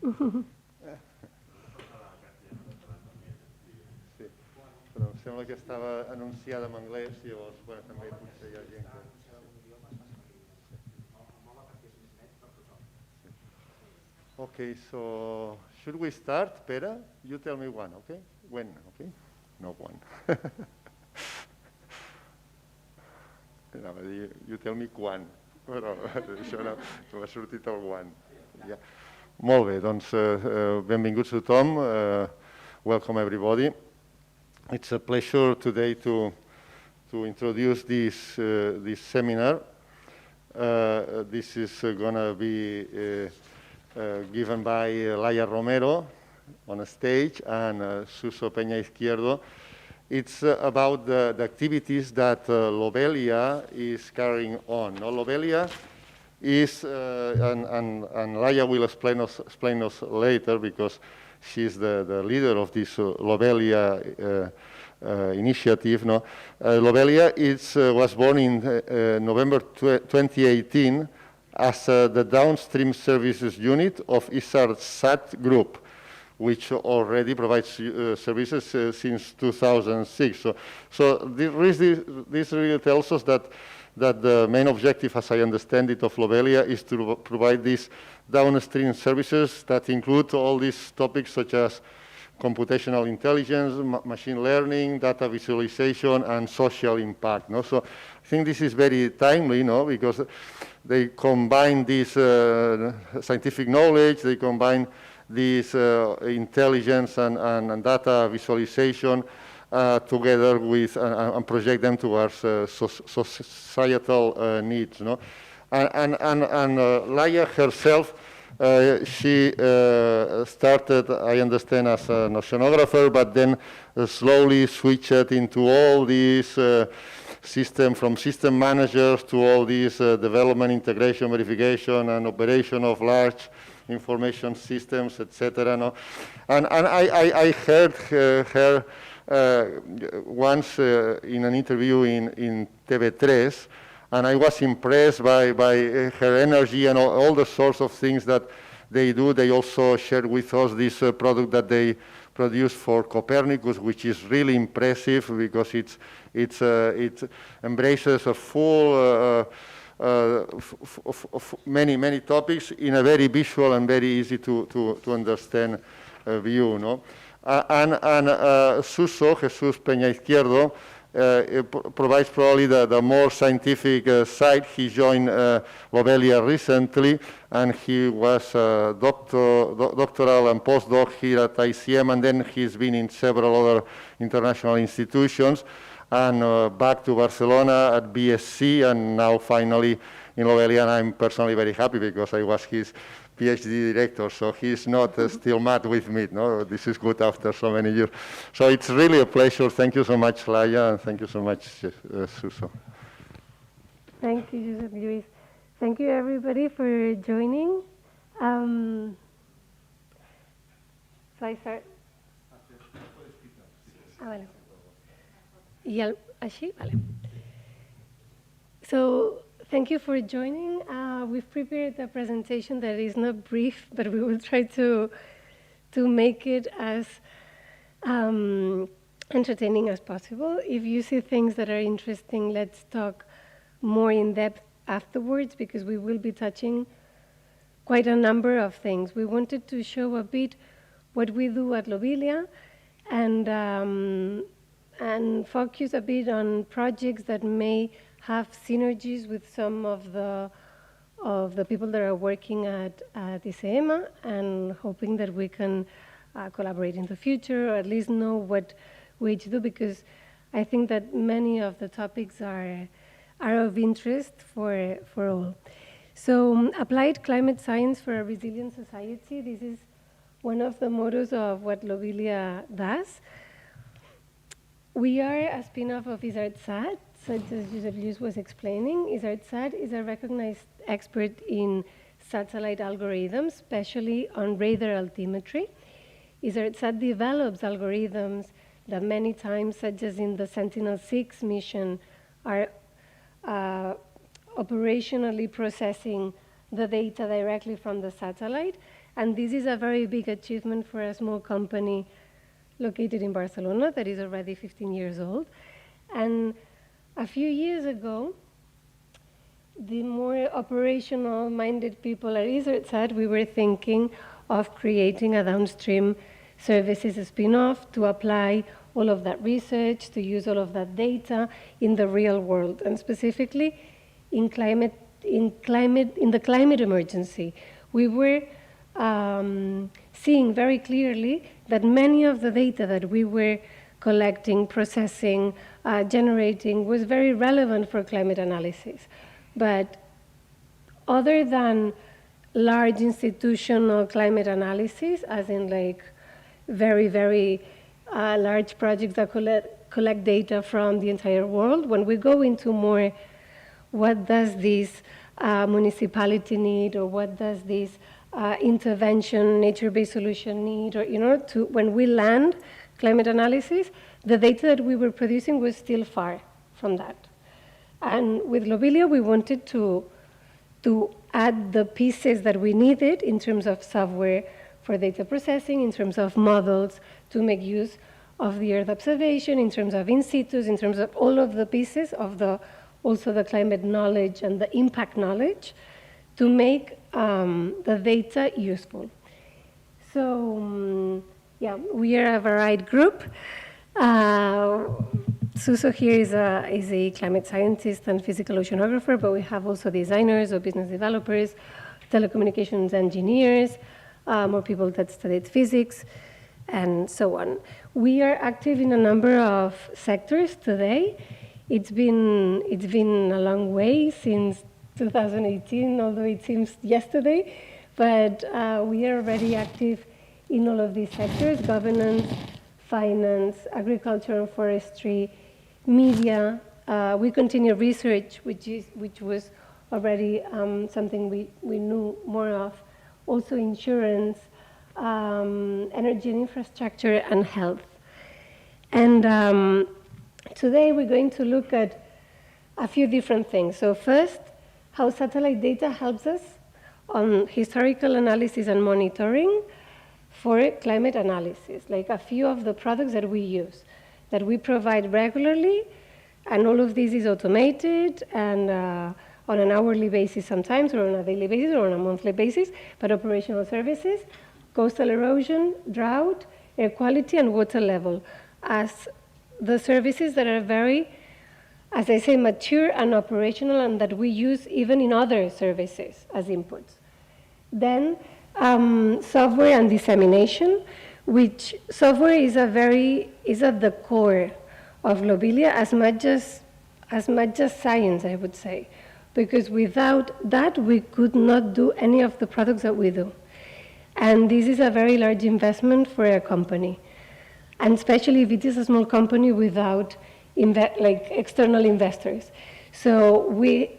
Sí, però em sembla que estava anunciada en anglès, llavors, bueno, també potser hi ha gent que... Okay, so should we start, Pere? You tell me one, okay? When, okay? No one. You tell me quan, però això no m'ha sortit el one. Yeah. Molt bé, doncs benvinguts a tothom. Welcome everybody. It's a pleasure today to introduce this seminar. This is going to be given by Laia Romero on a stage and Suso Peña Izquierdo. It's about the activities that Lobelia is carrying on. No? Lobelia is, and Laia will explain us later because she's the leader of this Lobelia initiative. No? Lobelia was born in November 2018 as the downstream services unit of Izquierdo Group, which already provides services since 2006. So this really tells us that the main objective, as I understand it, of Lobelia is to provide these downstream services that include all these topics such as computational intelligence, machine learning, data visualization, and social impact. No? So I think this is very timely, no? Because they combine this scientific knowledge, they combine this intelligence and data visualization together with and project them towards societal needs. No? And Laia herself, she started, I understand, as an oceanographer, but then slowly switched into all these from system managers to all these development, integration, verification, and operation of large information systems, etc. No? And I heard her once in an interview in TV3, and I was impressed by her energy and all the sorts of things that they do. They also shared with us this product that they produce for Copernicus, which is really impressive because it embraces a full of many topics in a very visual and very easy to understand view. No? And Suso, Jesus Peña Izquierdo, provides probably the more scientific side. He joined Lobelia recently, and he was doctoral and postdoc here at ICM, and then he's been in several other international institutions, and back to Barcelona at BSc, and now finally in Lobelia. And I'm personally very happy because I was his PhD director, so he's not still mad with me. No, this is good after so many years. So it's really a pleasure. Thank you so much, Laia, and thank you so much, Suso. Thank you, Josep Luis. Thank you, everybody, for joining. So I start. Vale. Així? Vale. So thank you for joining. We've prepared a presentation that is not brief, but we will try to make it as entertaining as possible. If you see things that are interesting, let's talk more in depth afterwards, because we will be touching quite a number of things. We wanted to show a bit what we do at Lobelia and focus a bit on projects that may have synergies with some of the people that are working at ICEMA, and hoping that we can collaborate in the future, or at least know what we do, because I think that many of the topics are of interest for all. So applied climate science for a resilient society, this is one of the mottos of what Lobelia does. We are a spin-off of Izquierdo, such as Josep Luis was explaining. Izquierdo is a recognized expert in satellite algorithms, especially on radar altimetry. Izquierdo develops algorithms that many times, such as in the Sentinel-6 mission, are operationally processing the data directly from the satellite. And this is a very big achievement for a small company located in Barcelona that is already 15 years old. And a few years ago, the more operational-minded people at EasertSat, we were thinking of creating a downstream services spin-off to apply all of that research, to use all of that data in the real world, and specifically in the climate emergency. We were seeing very clearly that many of the data that we were collecting, processing, generating was very relevant for climate analysis. But other than large institutional climate analysis, as in like very, very large projects that collect data from the entire world, when we go into more, what does this municipality need, or what does this intervention, nature-based solution need, or, you know, when we land climate analysis, the data that we were producing was still far from that. And with Lobelia, we wanted to add the pieces that we needed in terms of software for data processing, in terms of models to make use of the Earth observation, in terms of in situ, in terms of all of the pieces of also the climate knowledge and the impact knowledge to make the data useful. So, yeah, we are a varied group. Suso here is a climate scientist and physical oceanographer, but we have also designers or business developers, telecommunications engineers, more people that studied physics, and so on. We are active in a number of sectors today. It's been a long way since 2018, although it seems yesterday, but we are already active in all of these sectors: governance, finance, agriculture and forestry, media. We continue research, which was already something we knew more of. Also insurance, energy and infrastructure, and health. And today we're going to look at a few different things. So first, how satellite data helps us on historical analysis and monitoring for climate analysis, like a few of the products that we use, that we provide regularly, and all of this is automated and on an hourly basis sometimes, or on a daily basis, or on a monthly basis, but operational services, coastal erosion, drought, air quality, and water level, as the services that are very, as I say, mature and operational, and that we use even in other services as inputs. Then software and dissemination, which software is at the core of Lobelia as much as science, I would say, because without that we could not do any of the products that we do. And this is a very large investment for a company, and especially if it is a small company without external investors. So we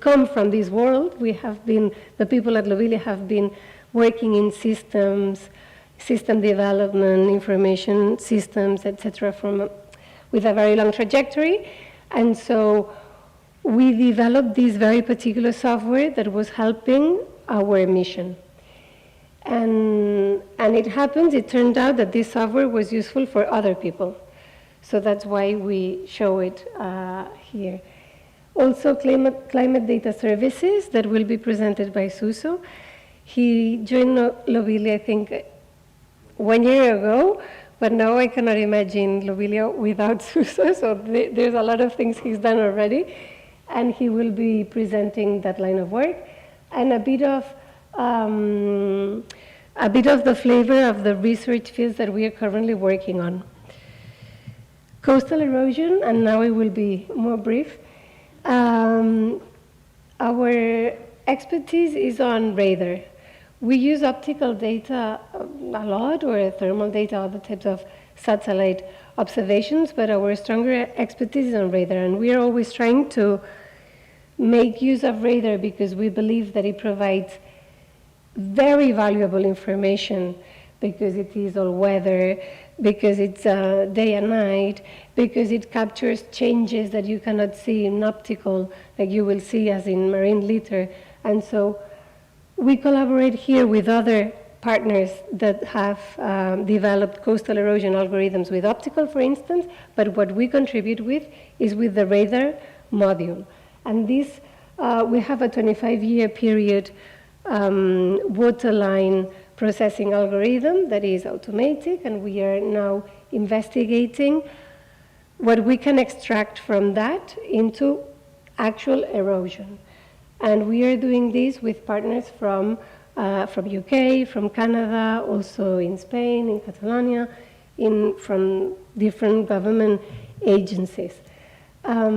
come from this world. The people at Lobelia have been working in systems, system development, information systems, etc., with a very long trajectory. And so we developed this very particular software that was helping our mission. And it turned out that this software was useful for other people. So that's why we show it here. Also, climate data services that will be presented by Suso. He joined Lobelia, I think, 1 year ago, but now I cannot imagine Lobelia without Suso, so there's a lot of things he's done already, and he will be presenting that line of work, and a bit of the flavor of the research fields that we are currently working on. Coastal erosion, and now it will be more brief. Our expertise is on radar. We use optical data a lot, or thermal data, other types of satellite observations, but our stronger expertise is on radar, and we are always trying to make use of radar because we believe that it provides very valuable information, because it is all weather, because it's day and night, because it captures changes that you cannot see in optical, like you will see as in marine litter. And so we collaborate here with other partners that have developed coastal erosion algorithms with optical, for instance, but what we contribute with is with the radar module. And this, we have a 25-year period waterline processing algorithm that is automatic, and we are now investigating what we can extract from that into actual erosion. And we are doing this with partners from UK, from Canada, also in Spain, in Catalonia, from different government agencies. I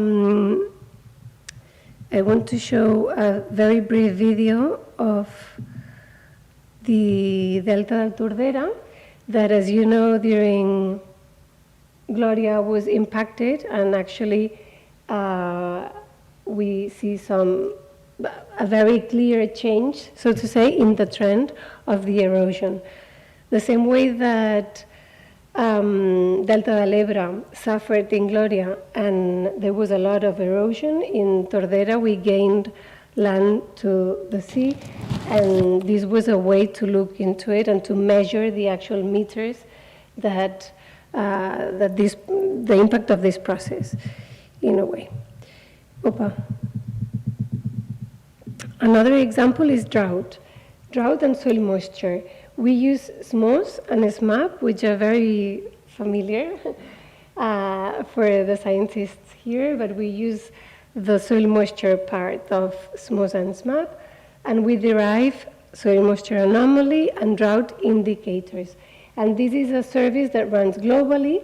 want to show a very brief video of the Delta del Tordera, that, as you know, during Gloria was impacted, and actually we see a very clear change, so to say, in the trend of the erosion. The same way that Delta del Ebra suffered in Gloria, and there was a lot of erosion, in Tordera we gained land to the sea, and this was a way to look into it and to measure the actual meters that, the impact of this process, in a way. Opa. Another example is drought and soil moisture. We use SMOS and SMAP, which are very familiar for the scientists here, but we use the soil moisture part of SMOS and SMAP, and we derive soil moisture anomaly and drought indicators. And this is a service that runs globally,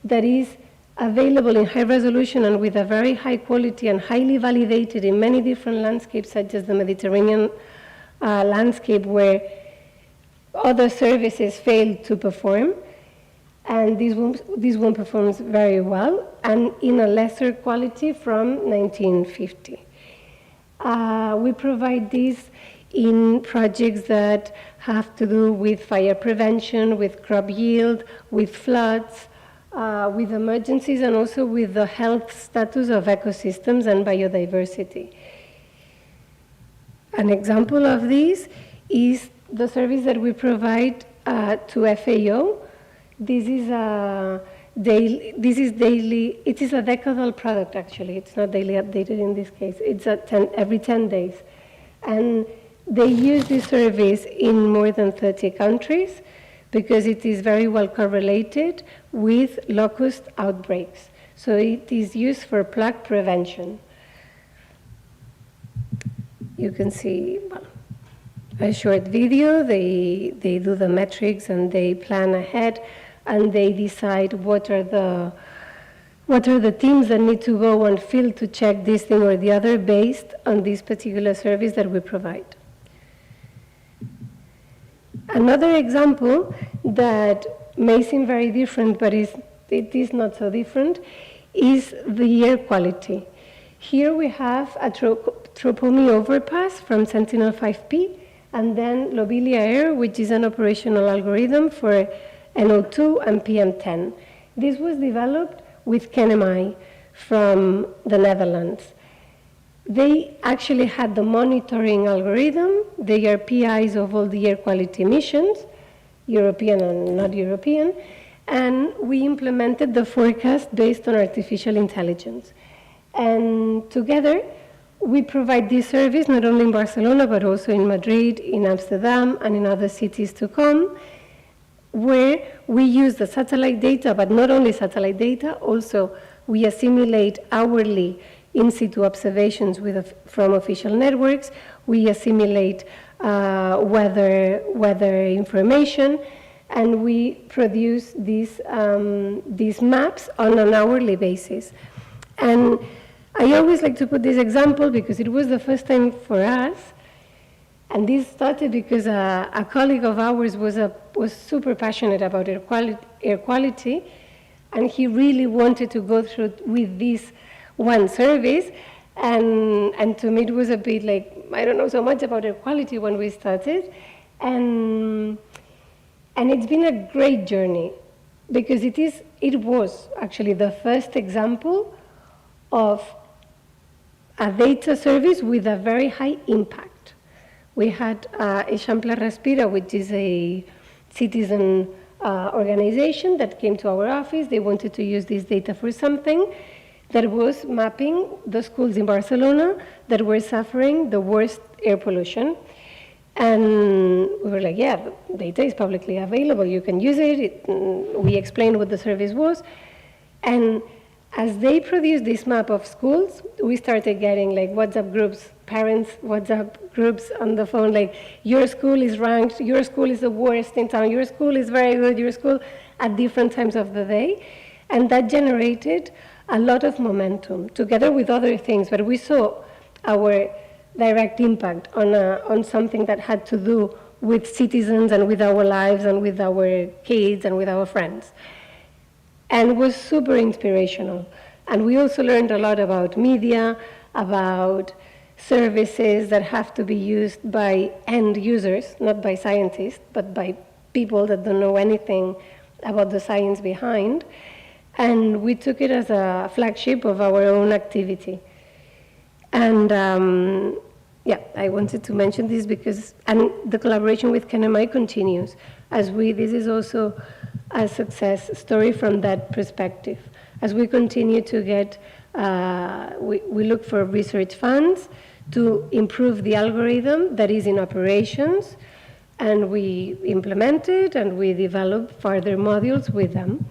that is available in high resolution and with a very high quality and highly validated in many different landscapes, such as the Mediterranean landscape, where other services fail to perform. And this one performs very well, and in a lesser quality from 1950. We provide this in projects that have to do with fire prevention, with crop yield, with floods, with emergencies, and also with the health status of ecosystems and biodiversity. An example of this is the service that we provide to FAO. This is daily, it is a decadal product actually, it's not daily updated in this case, it's every 10 days. And they use this service in more than 30 countries because it is very well correlated with locust outbreaks. So it is used for plague prevention. You can see, well, a short video, they do the metrics and they plan ahead, and they decide what are the teams that need to go on field to check this thing or the other based on this particular service that we provide. Another example that may seem very different, but it is not so different, is the air quality. Here we have a Tropomi overpass from Sentinel-5P, and then Lobelia Air, which is an operational algorithm for NO2 and PM10. This was developed with KNMI from the Netherlands. They actually had the monitoring algorithm. They are PIs of all the air quality missions, European and not European, and we implemented the forecast based on artificial intelligence. And together, we provide this service not only in Barcelona, but also in Madrid, in Amsterdam, and in other cities to come, where we use the satellite data, but not only satellite data, also we assimilate hourly in situ observations from official networks. We assimilate weather information, and we produce these maps on an hourly basis. And I always like to put this example because it was the first time for us. And this started because a colleague of ours was super passionate about air quality, and he really wanted to go through with this one service. And to me, it was a bit like, I don't know so much about air quality when we started. And it's been a great journey. because it was actually the first example of a data service with a very high impact. We had Eixample Respira, which is a citizen organization that came to our office. They wanted to use this data for something that was mapping the schools in Barcelona that were suffering the worst air pollution. And we were like, yeah, the data is publicly available. You can use it. We explained what the service was. And as they produced this map of schools, we started getting like WhatsApp groups, parents WhatsApp groups on the phone, like, your school is ranked, your school is the worst in town, your school is very good, your school, at different times of the day. And that generated a lot of momentum, together with other things. But we saw our direct impact on something that had to do with citizens and with our lives and with our kids and with our friends. And it was super inspirational. And we also learned a lot about media, about services that have to be used by end users, not by scientists, but by people that don't know anything about the science behind. And we took it as a flagship of our own activity. And yeah, I wanted to mention this because, and the collaboration with KNMI continues, as this is also a success story from that perspective. As we continue to get, we look for research funds to improve the algorithm that is in operations, and we implement it and we develop further modules with them,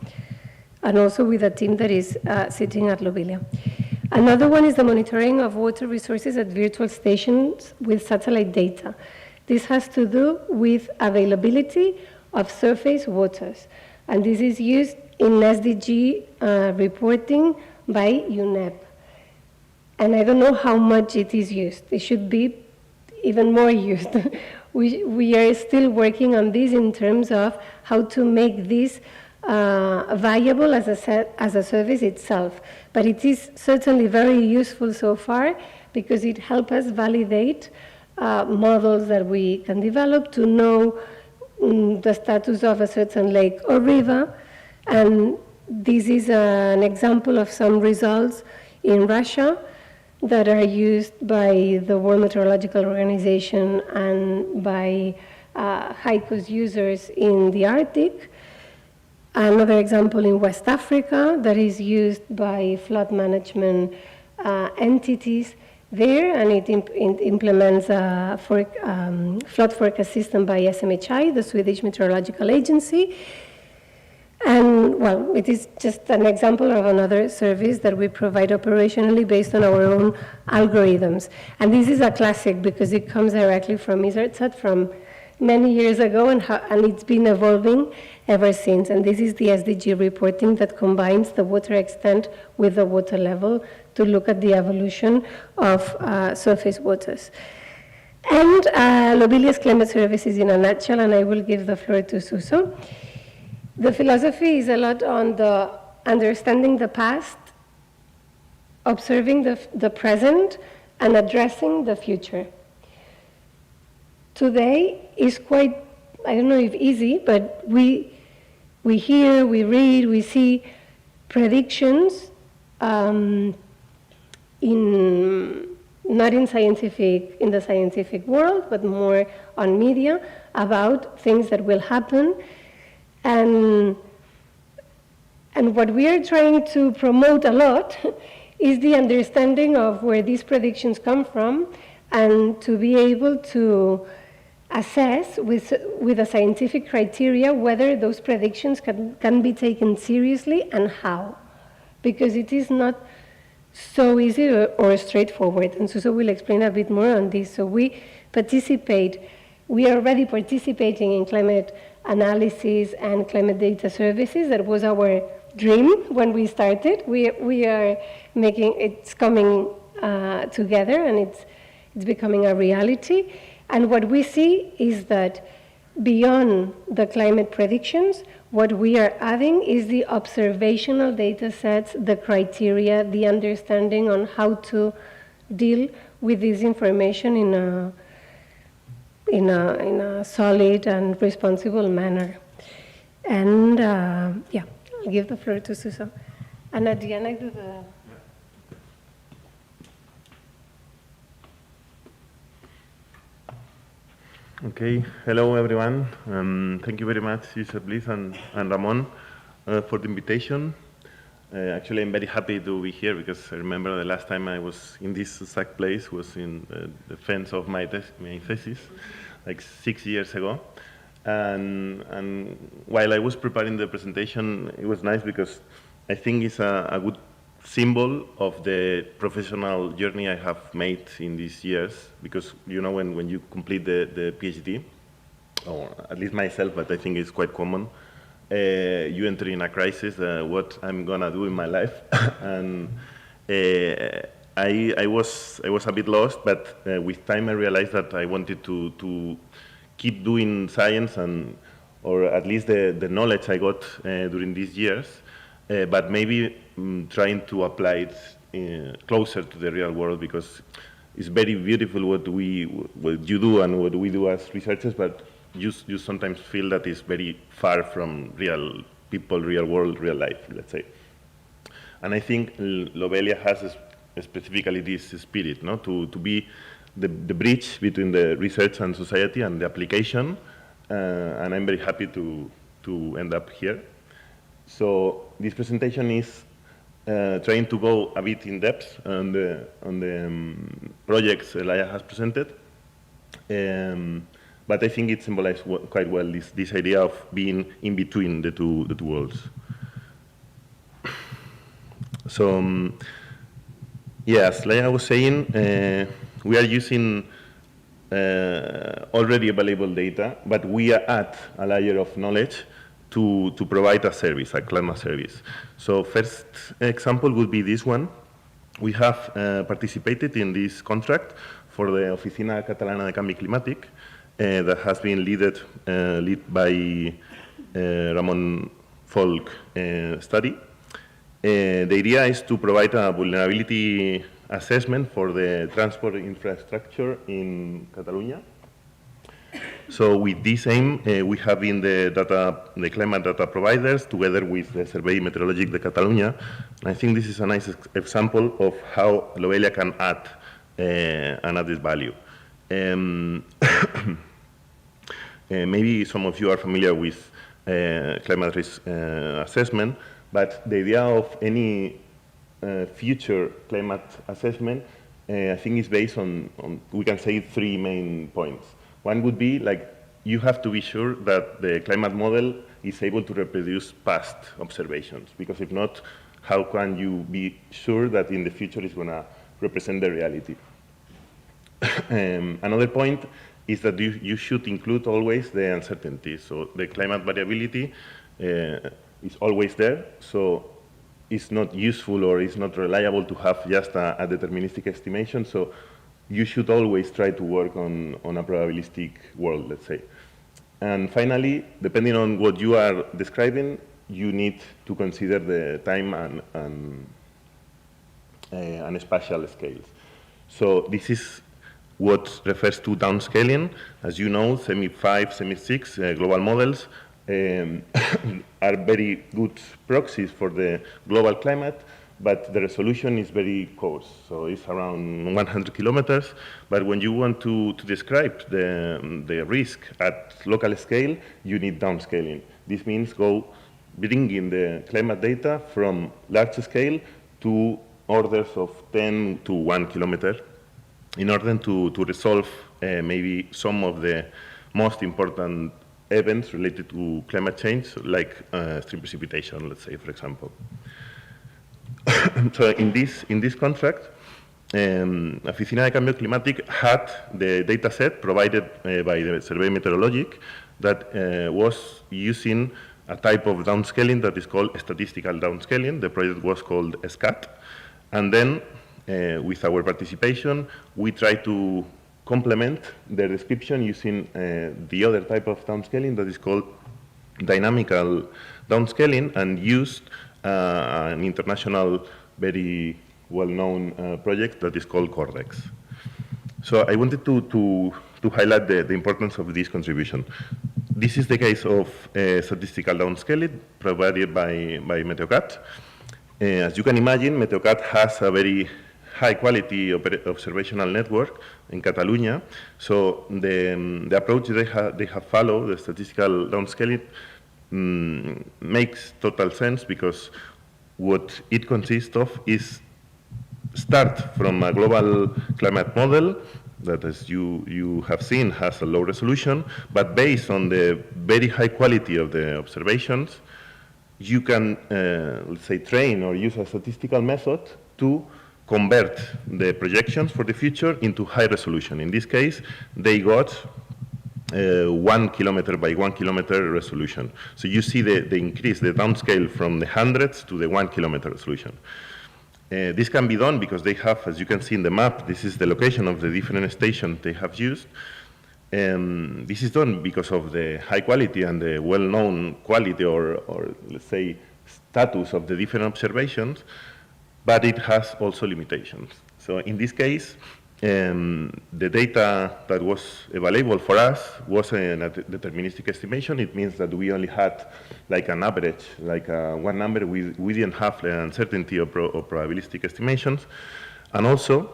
and also with a team that is sitting at Lobelia. Another one is the monitoring of water resources at virtual stations with satellite data. This has to do with availability of surface waters, and this is used in SDG reporting by UNEP. And I don't know how much it is used. It should be even more used. We are still working on this in terms of how to make this viable as a service itself. But it is certainly very useful so far because it helps us validate models that we can develop to know the status of a certain lake or river. And this is an example of some results in Russia that are used by the World Meteorological Organization and by HICO's users in the Arctic. Another example in West Africa that is used by flood management entities there, and it implements a flood forecast system by SMHI, the Swedish Meteorological Agency. And, well, it is just an example of another service that we provide operationally based on our own algorithms. And this is a classic because it comes directly from ISARTSAT from many years ago, and it's been evolving ever since. And this is the SDG reporting that combines the water extent with the water level to look at the evolution of surface waters. And Lobelia's climate services in a nutshell, and I will give the floor to Suso. The philosophy is a lot on the understanding the past, observing the present, and addressing the future. Today is quite, I don't know if easy, but we hear, we read, we see predictions not in the scientific world, but more on media about things that will happen. And what we are trying to promote a lot is the understanding of where these predictions come from, and to be able to assess with a scientific criteria whether those predictions can be taken seriously and how. Because it is not so easy or straightforward. And Suso will explain a bit more on this. So we are already participating in climate analysis and climate data services. That was our dream when we started. We are it's coming together, and it's becoming a reality. And what we see is that beyond the climate predictions, what we are adding is the observational data sets, the criteria, the understanding on how to deal with this information in a solid and responsible manner. And yeah, I'll give the floor to Suso. And at the end, I do the... Okay, hello everyone. Thank you very much, Suso, please, and Ramon for the invitation. Actually, I'm very happy to be here because I remember the last time I was in this exact place was in the defense of my thesis, like 6 years ago. And while I was preparing the presentation, it was nice because I think it's a good symbol of the professional journey I have made in these years, because you know when you complete the PhD, or at least myself, but I think it's quite common, you enter in a crisis, what I'm gonna do in my life, and I was a bit lost, but with time I realized that I wanted to keep doing science, or at least the knowledge I got during these years, but maybe trying to apply it closer to the real world, because it's very beautiful what you do and what we do as researchers, but you sometimes feel that it's very far from real people, real world, real life, let's say. And I think Lobelia has specifically this spirit, no? To be the bridge between the research and society and the application, and I'm very happy to end up here. So this presentation is trying to go a bit in depth on the projects Laia has presented, but I think it symbolizes quite well this idea of being in between the two worlds. So yes, like I was saying, we are using already available data, but we add a layer of knowledge to provide a service, a climate service. So first example would be this one. We have participated in this contract for the Oficina Catalana de Canvi Climàtic that has been led by Ramon Folk study. The idea is to provide a vulnerability assessment for the transport infrastructure in Catalonia. So with this aim, we have been the climate data providers together with the Servei Meteorològic de Catalunya. I think this is a nice example of how Lobelia can add an added value. Maybe some of you are familiar with climate risk assessment, but the idea of any future climate assessment, I think is based on, we can say, 3 main points. One would be, like, you have to be sure that the climate model is able to reproduce past observations, because if not, how can you be sure that in the future it's going to represent the reality? Another point is that you should include always the uncertainty. So the climate variability is always there, so it's not useful or it's not reliable to have just a deterministic estimation. So you should always try to work on a probabilistic world, let's say. And finally, depending on what you are describing, you need to consider the time and spatial scales. So this is what refers to downscaling. As you know, SEMI5, SEMI6 global models are very good proxies for the global climate, but the resolution is very coarse, so it's around 100 kilometers. But when you want to describe the risk at local scale, you need downscaling. This means bringing the climate data from large scale to orders of 10 to 1 kilometer in order to resolve maybe some of the most important events related to climate change, like extreme precipitation, let's say, for example. So in this contract, Oficina de Cambio Climátic had the data set provided by the Servei Meteorològic that was using a type of downscaling that is called statistical downscaling. The project was called SCAT. And then, with our participation, we try to complement the description using the other type of downscaling that is called dynamical downscaling, and used an international, very well-known project that is called Cordex. So I wanted to highlight the importance of this contribution. this is the case of statistical downscaling provided by MeteoCAT. As you can imagine, MeteoCAT has a very high-quality observational network in Catalonia. So the approach they have followed, the statistical downscaling, makes total sense, because what it consists of is start from a global climate model that, as you have seen, has a low resolution, but based on the very high quality of the observations, you can, let's say, train or use a statistical method to convert the projections for the future into high resolution. In this case, they got 1 kilometer by 1 kilometer resolution. So you see the increase, the downscale from the hundreds to the 1 kilometer resolution. This can be done because they have, as you can see in the map, this is the location of the different stations they have used. This is done because of the high quality and the well-known quality or let's say status of the different observations, but it has also limitations. So in this case, the data that was available for us was a deterministic estimation. It means that we only had like an average, like one number. We didn't have the uncertainty of probabilistic estimations. And also,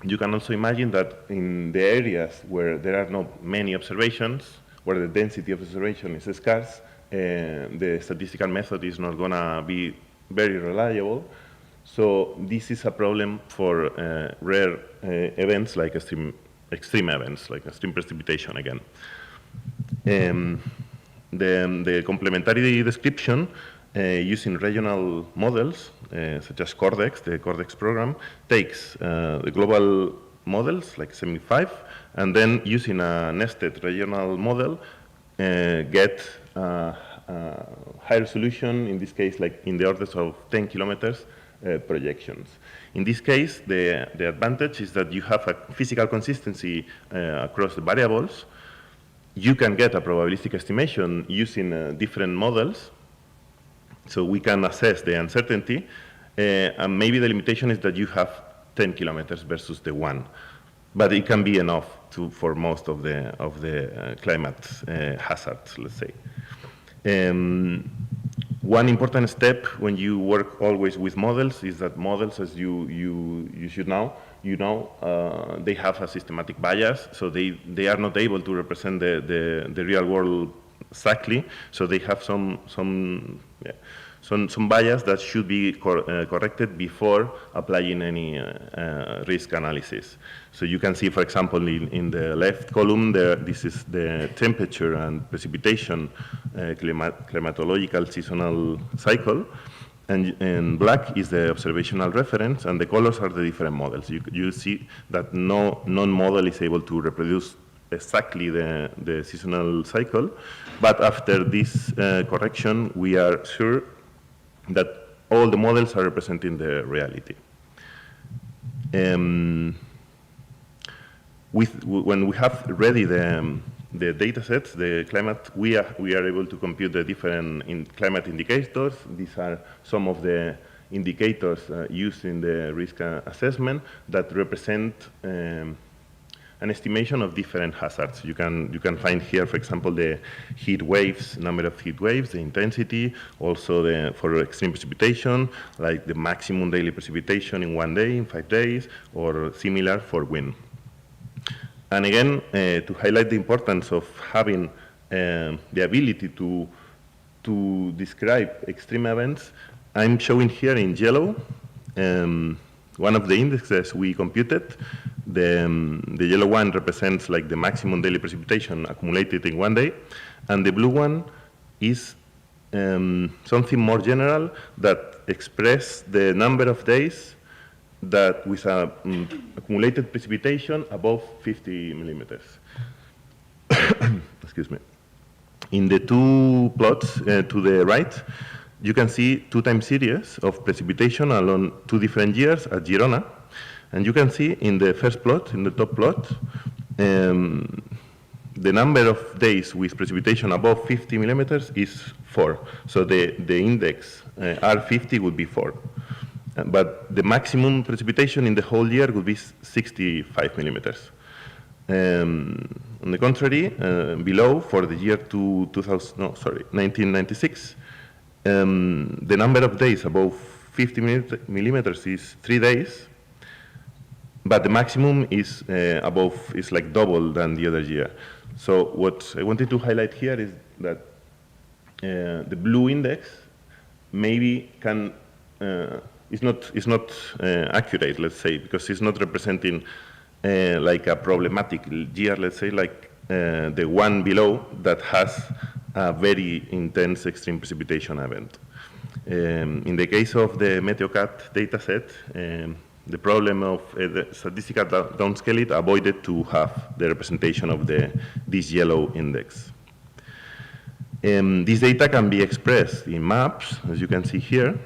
you can also imagine that in the areas where there are not many observations, where the density of observation is scarce, the statistical method is not going to be very reliable. So this is a problem for rare events like extreme events, like extreme precipitation again. The complementary description using regional models, such as Cordex, the Cordex program, takes the global models, like 75, and then using a nested regional model, get high resolution, in this case, like in the orders of 10 kilometers, projections. In this case, the advantage is that you have a physical consistency across the variables. You can get a probabilistic estimation using different models, so we can assess the uncertainty, and maybe the limitation is that you have 10 kilometers versus the 1, but it can be enough for most of the climate hazards, let's say. One important step when you work always with models is that models, as you should know, they have a systematic bias, so they are not able to represent the real world exactly. So they have some bias that should be corrected before applying any risk analysis. So you can see, for example, in the left column there, this is the temperature and precipitation climatological seasonal cycle, and black is the observational reference, and the colors are the different models. You see that no model is able to reproduce exactly the seasonal cycle, but after this correction, we are sure that all the models are representing the reality. When we have ready the data sets, the climate, we are able to compute the different climate indicators. These are some of the indicators used in the risk assessment that represent an estimation of different hazards. You can find here, for example, the heat waves, number of heat waves, the intensity, also for extreme precipitation, like the maximum daily precipitation in 1 day, in 5 days, or similar for wind. And again, to highlight the importance of having the ability to describe extreme events, I'm showing here in yellow one of the indexes we computed. The yellow one represents like the maximum daily precipitation accumulated in 1 day, and the blue one is something more general that expresses the number of days that with accumulated precipitation above 50 millimeters. Excuse me. In the two plots to the right, you can see 2 time series of precipitation along 2 different years at Girona. And you can see in the first plot, in the top plot, the number of days with precipitation above 50 millimeters is 4. So the index R50 would be 4. But the maximum precipitation in the whole year would be 65 millimeters. On the contrary, below, for the year 1996, the number of days above 50 millimeters is 3 days, but the maximum is is like double than the other year. So what I wanted to highlight here is that the blue index maybe can is not accurate, let's say, because it's not representing like a problematic year, let's say, like the one below that has a very intense extreme precipitation event. In the case of the MeteoCat dataset, the problem of the statistical downscale it avoided to have the representation of this yellow index. This data can be expressed in maps, as you can see here,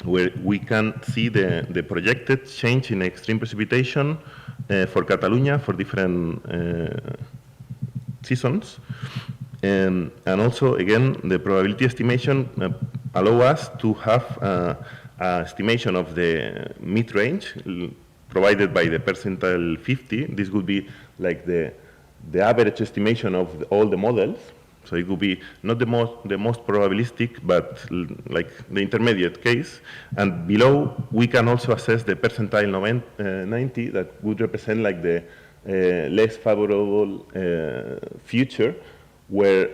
where we can see the projected change in extreme precipitation for Catalonia for different seasons. And also, again, the probability estimation allow us to have an estimation of the mid-range provided by the percentile 50. This would be like the average estimation of all the models. So it would be not the most probabilistic, but like the intermediate case. And below, we can also assess the percentile 90 that would represent like the less favorable future, where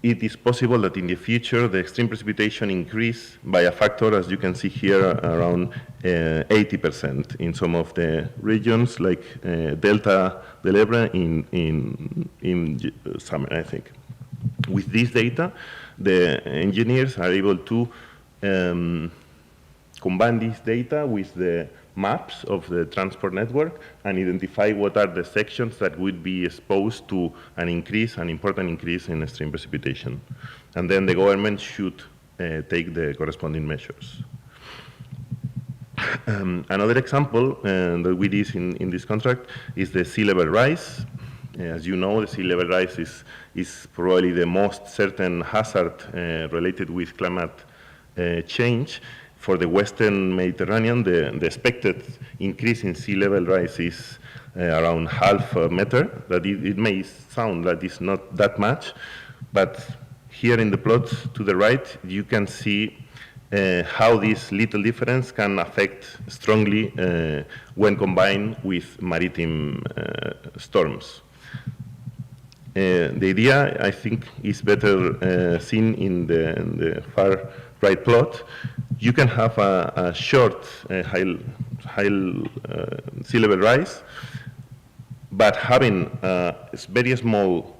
it is possible that in the future the extreme precipitation increase by a factor, as you can see here, around 80% in some of the regions, like Delta del Ebre in summer, I think. With this data, the engineers are able to combine this data with the maps of the transport network and identify what are the sections that would be exposed to an important increase in extreme precipitation. And then the government should take the corresponding measures. Another example that we did in this contract is the sea level rise. As you know, the sea level rise is probably the most certain hazard related with climate change. For the Western Mediterranean, the expected increase in sea level rise is around half a meter. That it may sound that it's not that much, but here in the plot to the right, you can see how this little difference can affect strongly when combined with maritime storms. The idea, I think, is better seen in the far right plot. You can have a short high sea level rise, but having a very small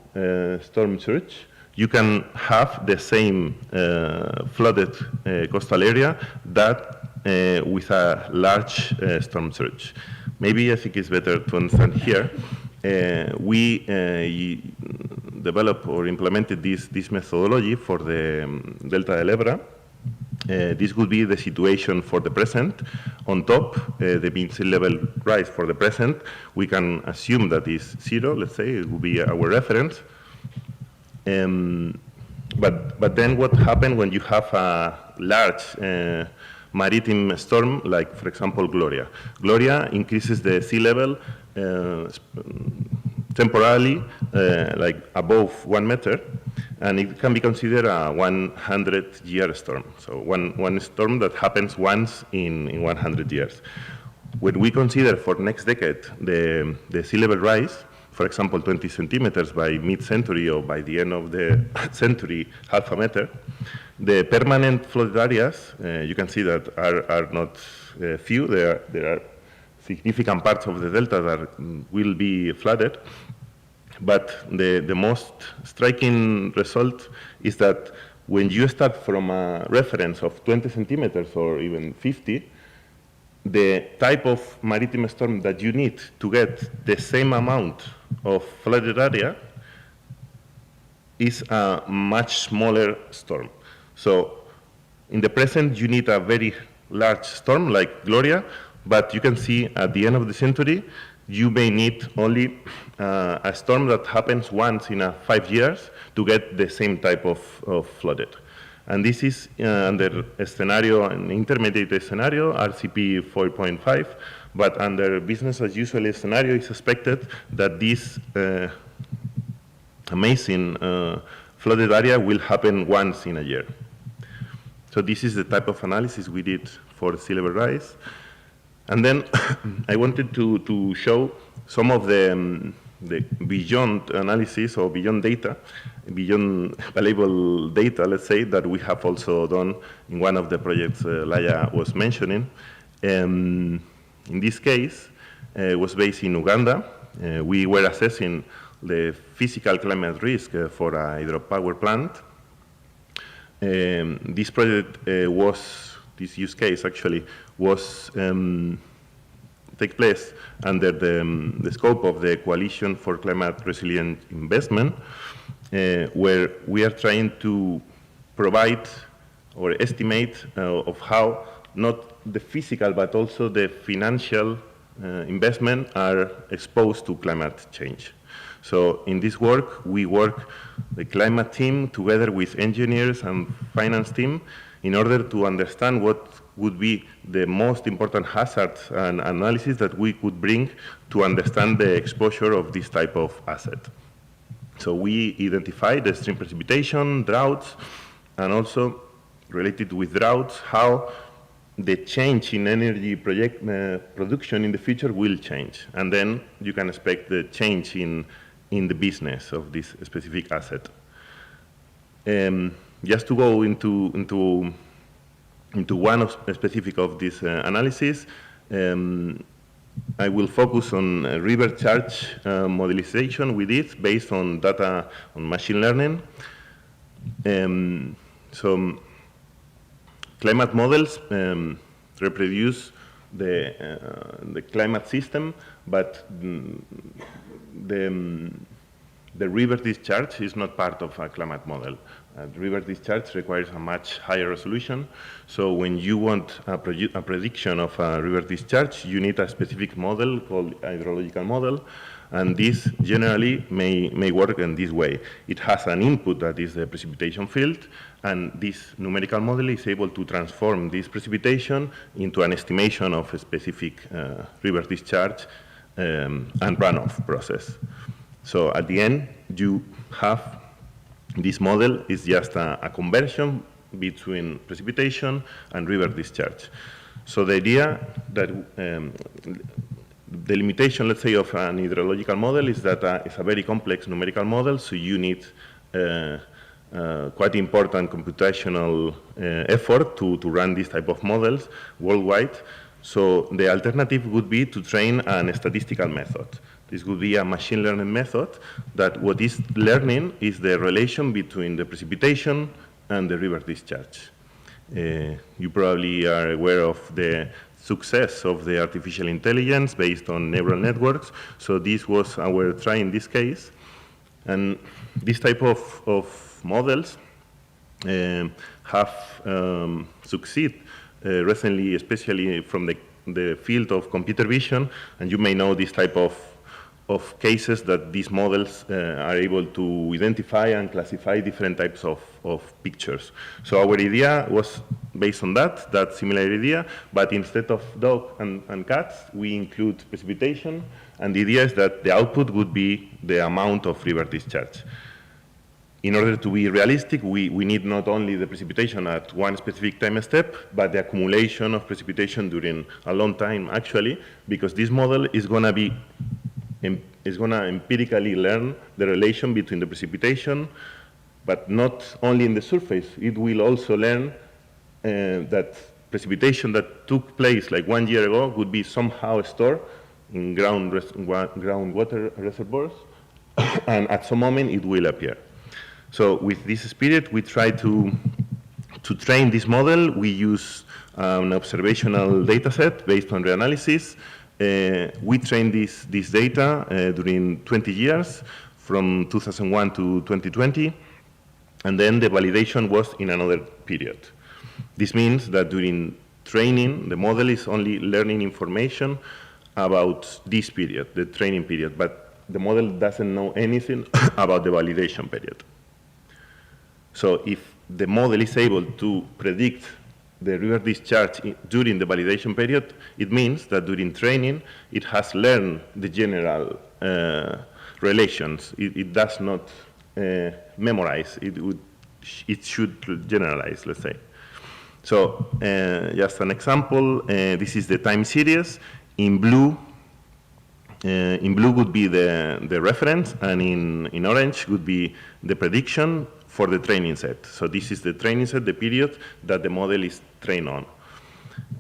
storm surge, you can have the same flooded coastal area that with a large storm surge. Maybe I think it's better to understand here. We developed or implemented this methodology for the Delta del Ebre. This would be the situation for the present. On top, the mean sea level rise for the present, we can assume that is 0, let's say, it would be our reference. But then what happens when you have a large maritime storm, like, for example, Gloria? Gloria increases the sea level temporarily, like above 1 meter, and it can be considered a 100-year storm. So one storm that happens once in 100 years. When we consider for next decade the sea level rise, for example, 20 centimeters by mid-century or by the end of the century, half a meter, the permanent flooded areas, you can see that are not few. There are significant parts of the delta that will be flooded. But the most striking result is that when you start from a reference of 20 centimeters or even 50, the type of maritime storm that you need to get the same amount of flooded area is a much smaller storm. So in the present, you need a very large storm like Gloria, but you can see at the end of the century, you may need only a storm that happens once in 5 years to get the same type of flooded. And this is under a scenario, an intermediate scenario, RCP 4.5, but under business as usual scenario, it's expected that this amazing flooded area will happen once in a year. So this is the type of analysis we did for sea level rise. And then I wanted to show some of the beyond analysis or beyond data, beyond valuable data, let's say, that we have also done in one of the projects Laia was mentioning. In this case, it was based in Uganda. We were assessing the physical climate risk for a hydropower plant. This project this use case actually was take place under the scope of the Coalition for Climate Resilient Investment, where we are trying to provide or estimate of how not the physical but also the financial investment are exposed to climate change. So in this work, we work the climate team together with engineers and finance team in order to understand what would be the most important hazards and analysis that we could bring to understand the exposure of this type of asset. So we identified the extreme precipitation, droughts, and also related with droughts, how the change in energy production in the future will change. And then you can expect the change in the business of this specific asset. Just to go into one specific of this analysis, I will focus on river charge modelization we did based on data on machine learning. So climate models reproduce the climate system, but the river discharge is not part of a climate model. River discharge requires a much higher resolution. So when you want a prediction of a river discharge, you need a specific model called hydrological model. And this generally may work in this way. It has an input that is the precipitation field, and this numerical model is able to transform this precipitation into an estimation of a specific river discharge and runoff process. So at the end, you have this model is just a conversion between precipitation and river discharge. So the idea that the limitation, let's say, of an hydrological model is that it's a very complex numerical model, so you need quite important computational effort to run this type of models worldwide. So the alternative would be to train a statistical method. This would be a machine learning method that what is learning is the relation between the precipitation and the river discharge. You probably are aware of the success of the artificial intelligence based on neural networks. So this was our try in this case. And this type of models have succeeded recently, especially from the field of computer vision. And you may know this type of cases that these models are able to identify and classify different types of pictures. So our idea was based on that similar idea, but instead of dog and cats, we include precipitation, and the idea is that the output would be the amount of river discharge. In order to be realistic, we need not only the precipitation at one specific time step, but the accumulation of precipitation during a long time, actually, because this model is going to empirically learn the relation between the precipitation, but not only in the surface. It will also learn that precipitation that took place like 1 year ago would be somehow stored in groundwater reservoirs, and at some moment it will appear. So with this spirit, we try to train this model. We use an observational data set based on reanalysis. We trained this data during 20 years, from 2001 to 2020, and then the validation was in another period. This means that during training, the model is only learning information about this period, the training period, but the model doesn't know anything about the validation period. So if the model is able to predict the river discharge during the validation period, it means that during training, it has learned the general relations. It does not memorize. It should generalize, let's say. So just an example, this is the time series. In blue would be the reference, and in orange would be the prediction for the training set. So this is the training set, the period that the model is trained on.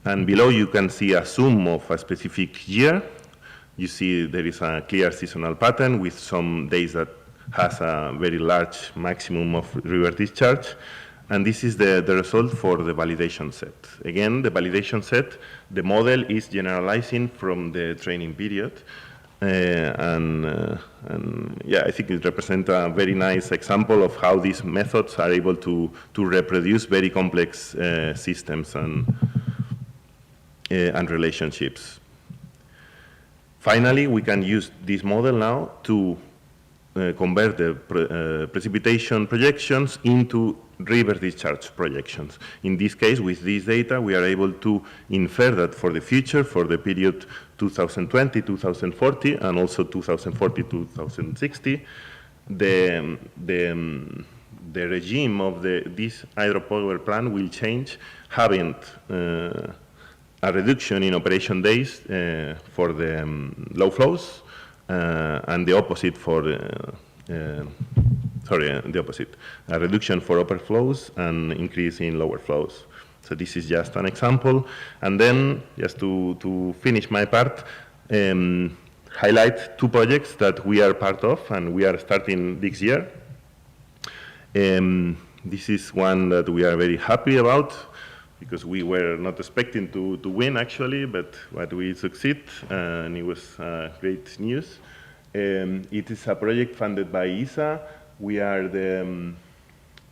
And below you can see a zoom of a specific year. You see there is a clear seasonal pattern with some days that has a very large maximum of river discharge. And this is the result for the validation set. Again, the validation set, the model is generalizing from the training period. And yeah, I think it represents a very nice example of how these methods are able to reproduce very complex systems and relationships. Finally, we can use this model now to convert the precipitation projections into river discharge projections. In this case, with this data, we are able to infer that for the future, for the period 2020-2040, and also 2040-2060, the regime of this hydropower plant will change, having a reduction in operation days for the low flows, and the opposite for the opposite, a reduction for upper flows and increase in lower flows. So this is just an example. And then, just to finish my part, highlight two projects that we are part of and we are starting this year. This is one that we are very happy about, because we were not expecting to win, actually, but we succeed, and it was great news. It is a project funded by ISA. We are the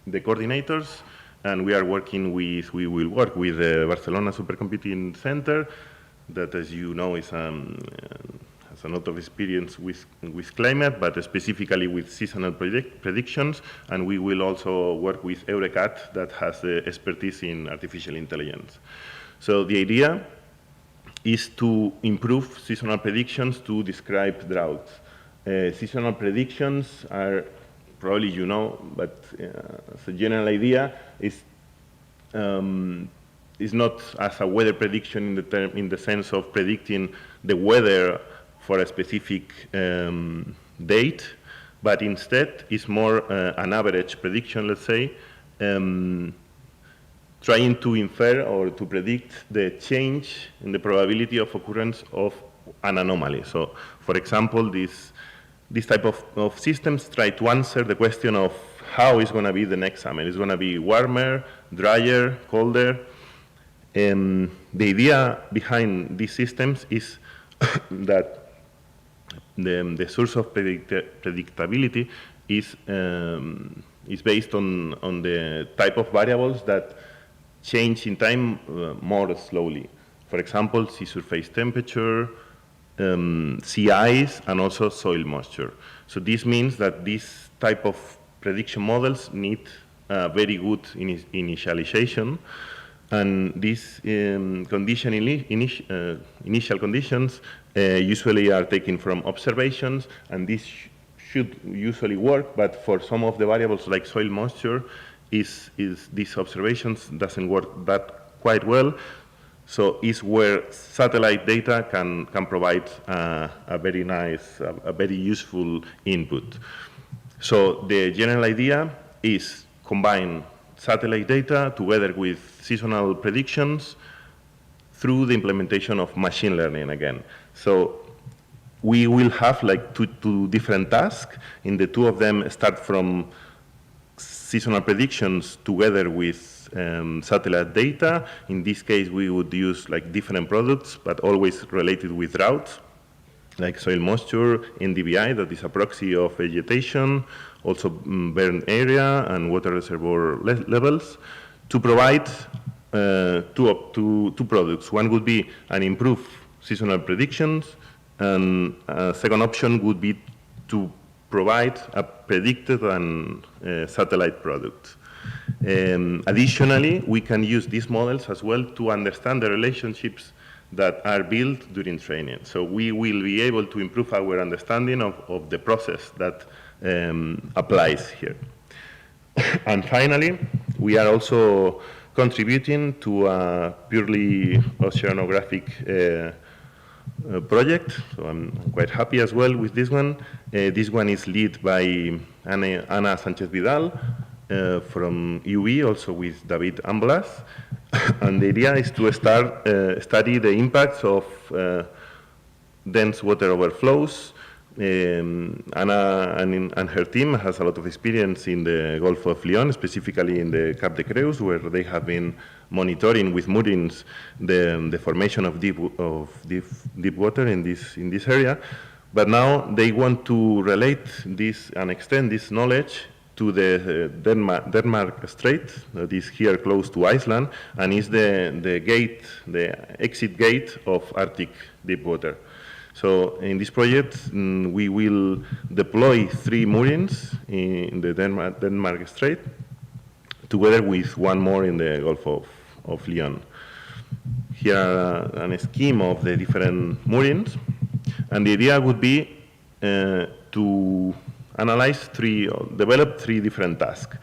coordinators, and we will work with the Barcelona Supercomputing Center, that, as you know, has a lot of experience with climate, but specifically with seasonal predictions. And we will also work with EURECAT, that has the expertise in artificial intelligence. So the idea is to improve seasonal predictions to describe droughts. Seasonal predictions are, probably you know, but as a general idea, is not as a weather prediction in the sense of predicting the weather for a specific date, but instead is more an average prediction, let's say, trying to infer or to predict the change in the probability of occurrence of an anomaly. So, for example, this type of systems try to answer the question of how is going to be the next summer. It's going to be warmer, drier, colder. The idea behind these systems is that the source of predictability is based on the type of variables that change in time more slowly. For example, sea surface temperature, sea ice, and also soil moisture. So this means that this type of prediction models need very good initialization, and these initial conditions usually are taken from observations, and this should usually work, but for some of the variables like soil moisture, these observations doesn't work that quite well. So is where satellite data can provide a very nice, a very useful input. So the general idea is combine satellite data together with seasonal predictions through the implementation of machine learning again. So we will have like two different tasks. In the two of them start from seasonal predictions together with satellite data. In this case, we would use like different products, but always related with drought, like soil moisture, NDVI, that is a proxy of vegetation, also burn area and water reservoir levels, to provide two products. One would be an improved seasonal predictions, and a second option would be to provide a predicted and satellite product. Additionally, we can use these models as well to understand the relationships that are built during training. So we will be able to improve our understanding of the process that applies here. And finally, we are also contributing to a purely oceanographic project, so I'm quite happy as well with this one. This one is led by Ana Sanchez-Vidal from UV, also with David Amblas. And the idea is to start study the impacts of dense water overflows. Ana and her team has a lot of experience in the Gulf of Lyon, specifically in the Cap de Creus, where they have been monitoring with moorings the formation of deep water in this area. But now they want to relate this and extend this knowledge to the Denmark Strait, that is here close to Iceland, and is the gate, the exit gate of Arctic deep water. So in this project, we will deploy 3 moorings in the Denmark Strait, together with 1 more in the Gulf of Lyon. Here are a scheme of the different moorings, and the idea would be to analyze develop 3 different tasks.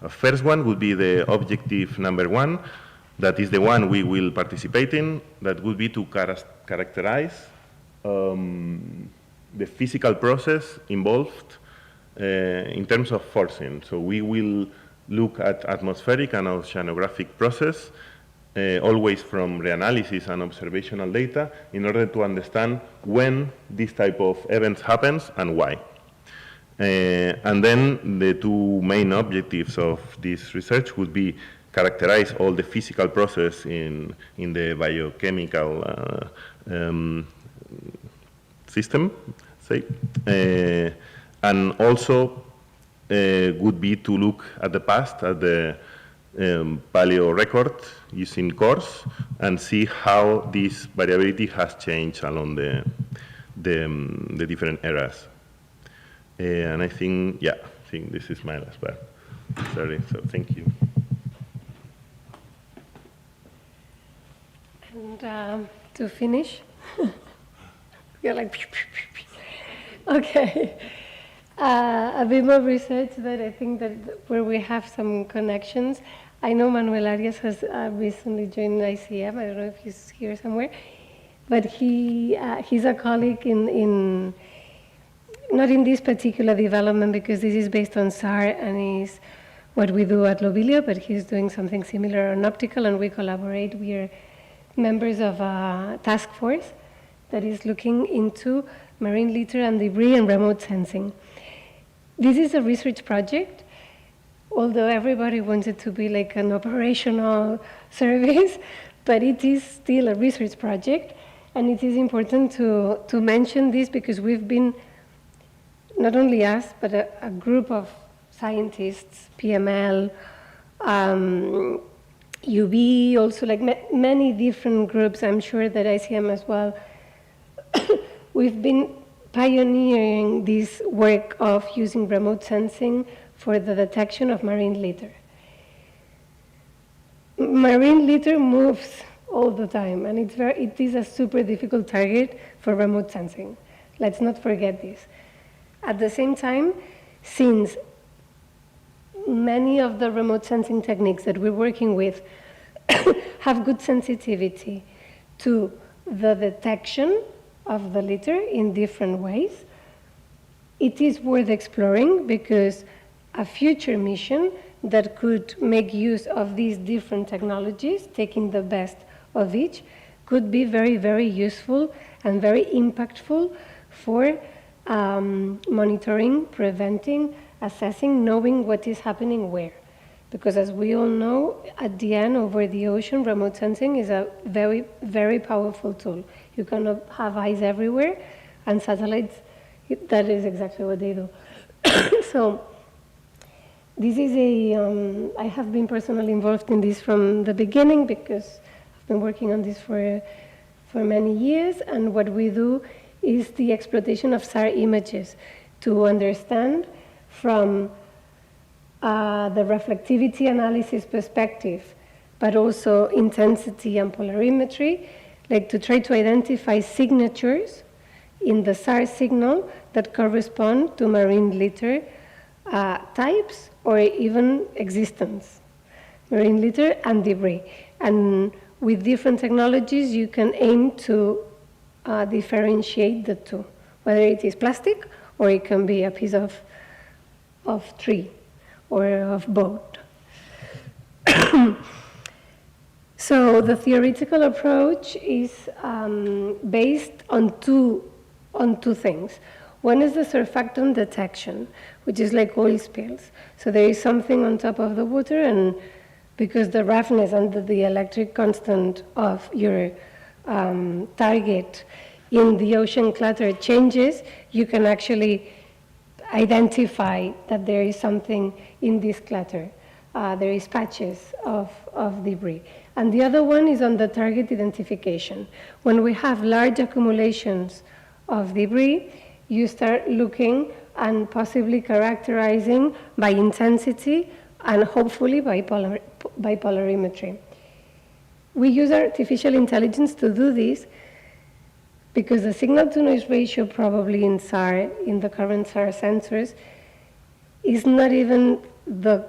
The first one would be the objective number 1, that is the one we will participate in, that would be to characterize the physical process involved in terms of forcing. So we will look at atmospheric and oceanographic process, always from reanalysis and observational data, in order to understand when this type of events happens and why. And then the 2 main objectives of this research would be characterize all the physical process in the biochemical system, say, and also would be to look at the past, at the paleo record using cores, and see how this variability has changed along the different eras. And I think this is my last part. Sorry, so thank you. And to finish, you're like, okay. A bit more research that I think that where we have some connections. I know Manuel Arias has recently joined ICM. I don't know if he's here somewhere, but he's a colleague in not in this particular development, because this is based on SAR and is what we do at Lobelia, but he's doing something similar on optical, and we collaborate. We are members of a task force that is looking into marine litter and debris and remote sensing. This is a research project, although everybody wants it to be like an operational service, but it is still a research project, and it is important to mention this because we've been, not only us, but a group of scientists, PML, UV, also like many different groups, I'm sure that ICM as well, we've been pioneering this work of using remote sensing for the detection of marine litter. Marine litter moves all the time, and it is a super difficult target for remote sensing. Let's not forget this. At the same time, since many of the remote sensing techniques that we're working with have good sensitivity to the detection of the litter in different ways, it is worth exploring, because a future mission that could make use of these different technologies, taking the best of each, could be very, very useful and very impactful for monitoring, preventing, assessing, knowing what is happening where. Because as we all know, at the end, over the ocean, remote sensing is a very, very powerful tool. You cannot have eyes everywhere, and satellites, that is exactly what they do. So this is I have been personally involved in this from the beginning, because I've been working on this for many years, and what we do is the exploitation of SAR images to understand from the reflectivity analysis perspective, but also intensity and polarimetry, like to try to identify signatures in the SAR signal that correspond to marine litter types or even existence, marine litter and debris. And with different technologies, you can aim to differentiate the two, whether it is plastic or it can be a piece of tree or of boat. So the theoretical approach is based on two things. One is the surfactant detection, which is like oil spills. So there is something on top of the water, and because the roughness and the electric constant of your target in the ocean clutter changes, you can actually identify that there is something in this clutter. There is patches of debris. And the other one is on the target identification. When we have large accumulations of debris, you start looking and possibly characterizing by intensity and hopefully by polarimetry. We use artificial intelligence to do this because the signal-to-noise ratio probably in SAR, in the current SAR sensors, is not even the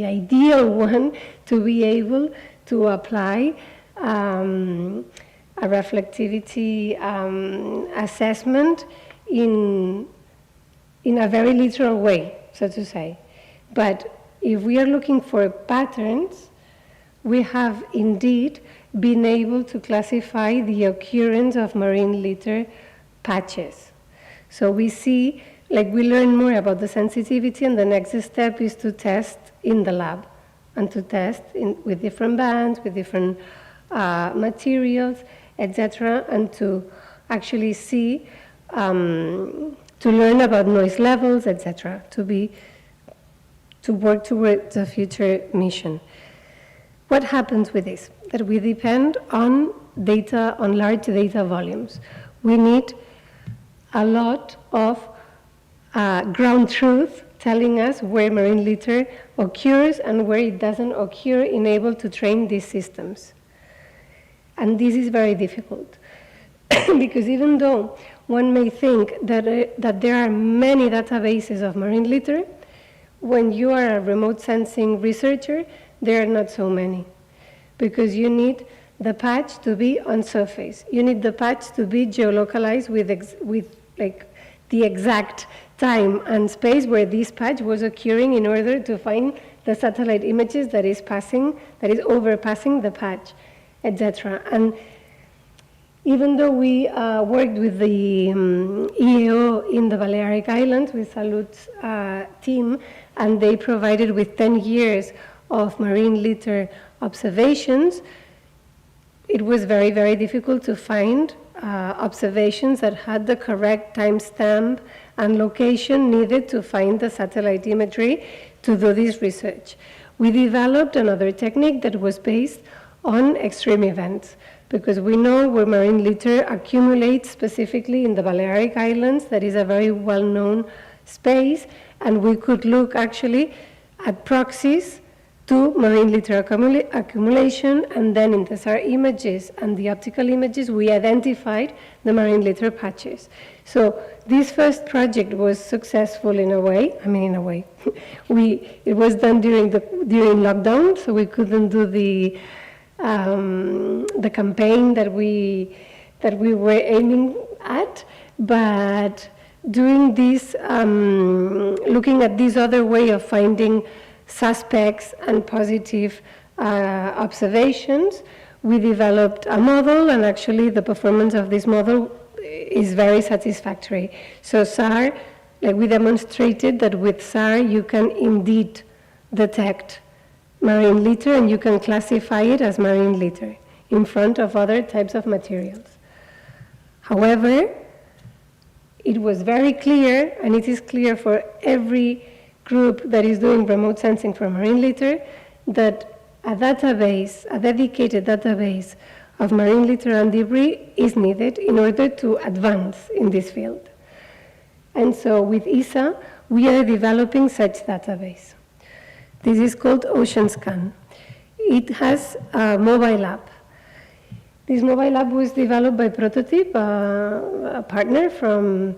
ideal one to be able to apply a reflectivity assessment in a very literal way, so to say. But if we are looking for patterns, we have indeed been able to classify the occurrence of marine litter patches. So we see, like we learn more about the sensitivity, and the next step is to test in the lab and to test with different bands, with different materials, etc., and to actually see, to learn about noise levels, etc., to work towards the future mission. What happens with this? That we depend on data, on large data volumes. We need a lot of ground truth telling us where marine litter occurs and where it doesn't occur, in able to train these systems. And this is very difficult because even though one may think that there are many databases of marine litter, when you are a remote sensing researcher, there are not so many, because you need the patch to be on surface. You need the patch to be geolocalized with like the exact time and space where this patch was occurring in order to find the satellite images that is overpassing the patch, etc. And even though we worked with the EAO in the Balearic Islands, with Salud's team, and they provided with 10 years of marine litter observations, it was very, very difficult to find observations that had the correct timestamp and location needed to find the satellite imagery to do this research. We developed another technique that was based on extreme events, because we know where marine litter accumulates specifically in the Balearic Islands. That is a very well-known space, and we could look actually at proxies to marine litter accumulation, and then in the SAR images and the optical images, we identified the marine litter patches. So this first project was successful in a way. I mean, in a way. It was done during lockdown, so we couldn't do the campaign that we were aiming at, but during this, looking at this other way of finding suspects and positive observations, we developed a model, and actually the performance of this model is very satisfactory. So SAR, like we demonstrated that with SAR you can indeed detect marine litter, and you can classify it as marine litter in front of other types of materials. However, it was very clear, and it is clear for every group that is doing remote sensing for marine litter, that a dedicated database of marine litter and debris is needed in order to advance in this field. And so with ESA, we are developing such database. This is called OceanScan. It has a mobile app. This mobile app was developed by Prototype, a partner from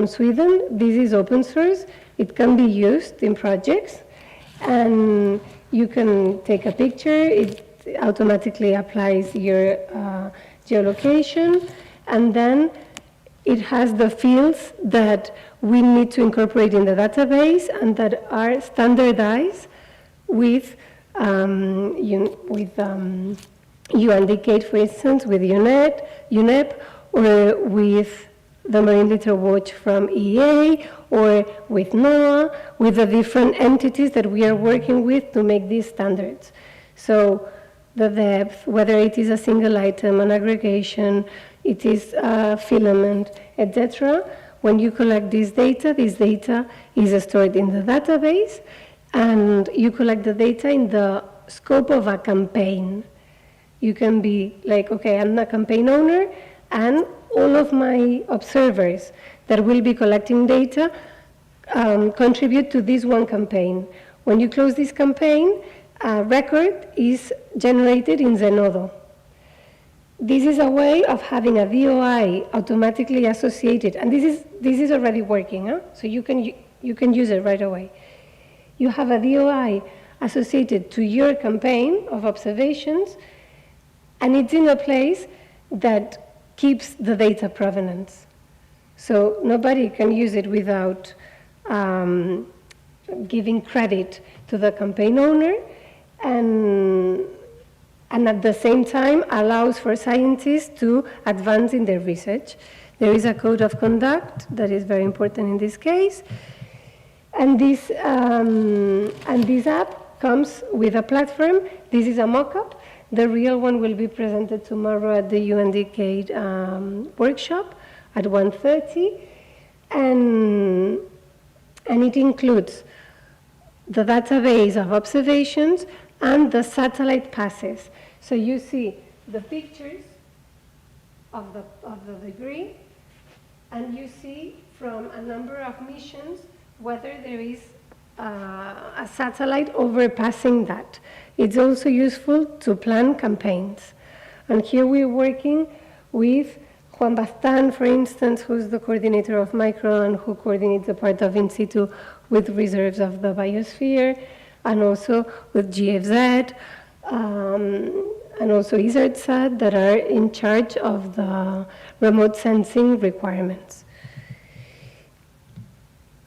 Sweden. This is open source. It can be used in projects, and you can take a picture. It automatically applies your geolocation, and then it has the fields that we need to incorporate in the database and that are standardized with UNDicate, for instance, with UNEP, or with the Marine Litter Watch from EA, or with NOAA, with the different entities that we are working with to make these standards. So the depth, whether it is a single item, an aggregation, it is a filament, etc. When you collect this data is stored in the database, and you collect the data in the scope of a campaign. You can be like, okay, I'm a campaign owner, and all of my observers that will be collecting data contribute to this one campaign. When you close this campaign, a record is generated in Zenodo. This is a way of having a DOI automatically associated, and this is already working, huh? So you can use it right away. You have a DOI associated to your campaign of observations, and it's in a place that keeps the data provenance. So nobody can use it without giving credit to the campaign owner, and at the same time allows for scientists to advance in their research. There is a code of conduct that is very important in this case, and this app comes with a platform. This is a mock-up. The real one will be presented tomorrow at the UNDicate workshop at 1:30, and it includes the database of observations and the satellite passes. So you see the pictures of the debris, and you see from a number of missions whether there is a satellite overpassing that. It's also useful to plan campaigns. And here we're working with Juan Baztán, for instance, who's the coordinator of Micro and who coordinates the part of in situ with reserves of the biosphere, and also with GFZ, and also ISARTSAT that are in charge of the remote sensing requirements.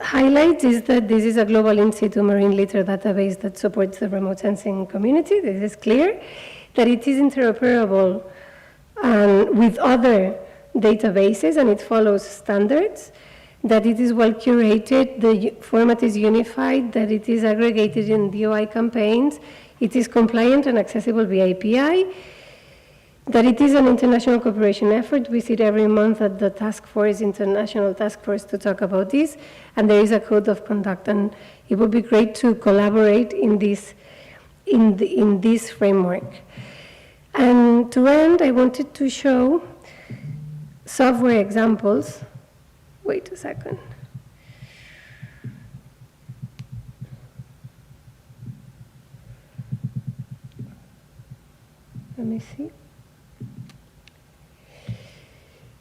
Highlight is that this is a global in situ marine litter database that supports the remote sensing community. This is clear. That it is interoperable with other databases, and it follows standards. That it is well curated, the format is unified, that it is aggregated in DOI campaigns, it is compliant and accessible via API, that it is an international cooperation effort. We sit every month at the task force, international task force, to talk about this, and there is a code of conduct, and it would be great to collaborate in this framework. And to end, I wanted to show software examples. Wait a second. Let me see.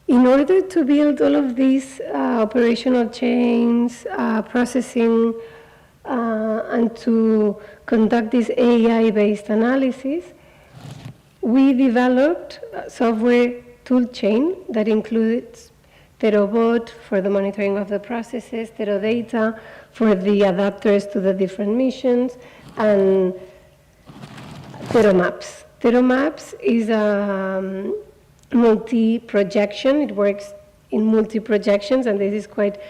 In order to build all of these operational chains, processing, and to conduct this AI-based analysis, we developed a software tool chain that includes Terobot for the monitoring of the processes, Terodata for the adapters to the different missions, and Teromaps. Teromaps is a multi-projection. It works in multi-projections, and this is quite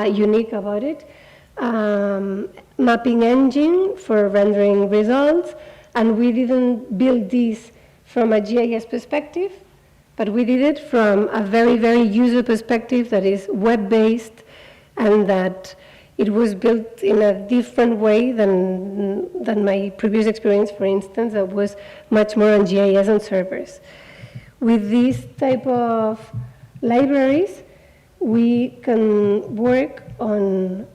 unique about it. Mapping engine for rendering results, and we didn't build this from a GIS perspective, but we did it from a very, very user perspective that is web-based, and that it was built in a different way than my previous experience, for instance, that was much more on GIS and servers. With these type of libraries, we can work on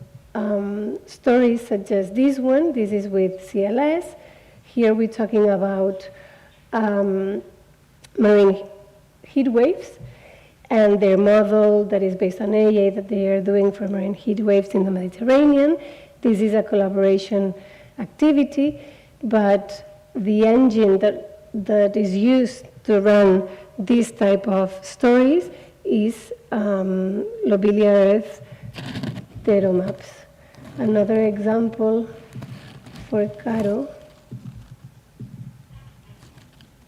stories such as this one. This is with CLS. Here we're talking about marine heat waves, and their model that is based on AA that they are doing for marine heat waves in the Mediterranean. This is a collaboration activity, but the engine that is used to run this type of stories is Lobelia Earth data maps. Another example for Caro,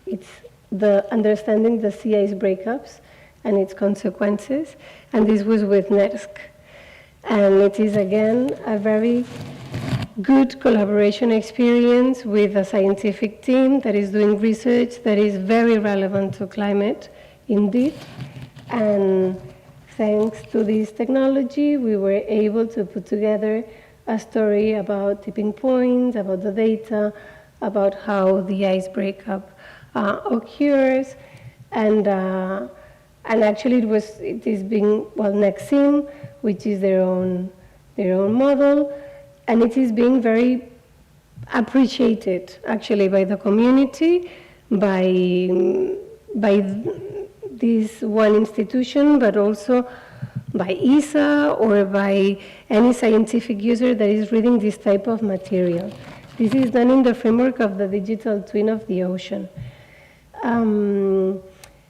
it's the understanding the sea ice breakups and its consequences, and this was with NERSC. And it is again a very good collaboration experience with a scientific team that is doing research that is very relevant to climate indeed. And thanks to this technology, we were able to put together a story about tipping points, about the data, about how the ice breakup occurs, and actually it is being, well, Nexim, which is their own model, and it is being very appreciated actually by the community, by this one institution, but also by ESA or by any scientific user that is reading this type of material. This is done in the framework of the digital twin of the ocean.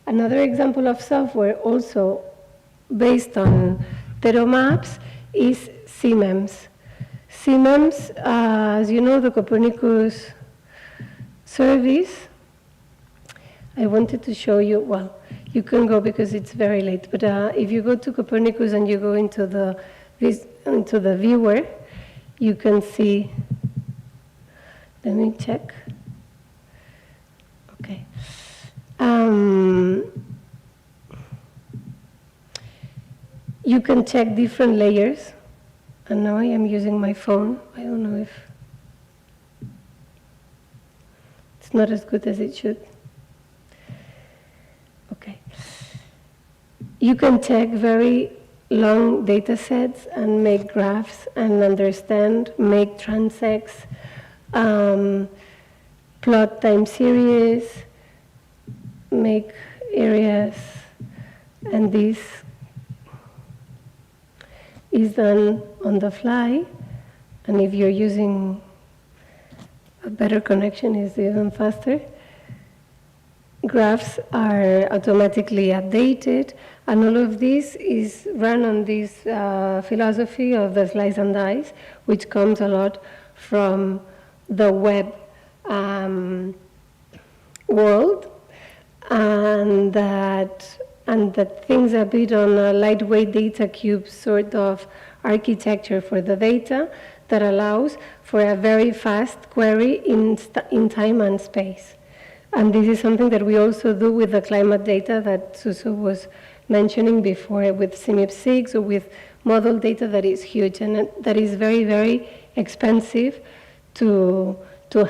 Another example of software also based on Tero maps is CMEMS. CMEMS, as you know, the Copernicus service. I wanted to show you, well, you can go because it's very late, but if you go to Copernicus and you go into the viewer, you can see, let me check. Okay. You can check different layers, and now I am using my phone. I don't know if it's not as good as it should. Okay. You can check very long data sets and make graphs and understand, make transects, plot time series, make areas, and this is done on the fly, and if you're using a better connection, it's even faster. Graphs are automatically updated, and all of this is run on this philosophy of the slice and dice, which comes a lot from the web world, and that things a bit on a lightweight data cube sort of architecture for the data that allows for a very fast query in time and space. And this is something that we also do with the climate data that Suso was mentioning before, with CMIP6 or with model data that is huge and that is very, very expensive to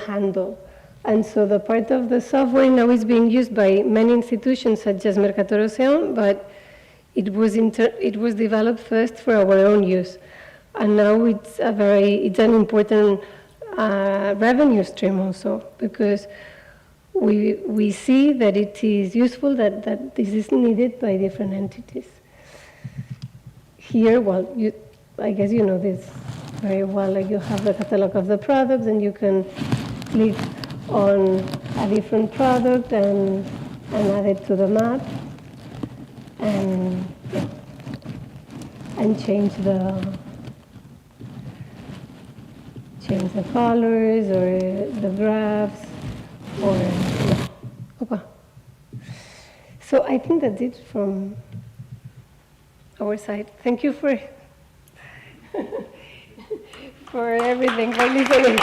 handle. And so the part of the software now is being used by many institutions such as Mercator Ocean, but it was developed first for our own use. And now it's an important revenue stream also, because we see that it is useful, that this is needed by different entities. Here, well, I guess you know this very well, like you have the catalog of the products and you can click on a different product and add it to the map and change the colors or the graphs or yeah. Okay. So I think that's it from our side. Thank you for everything, for listening.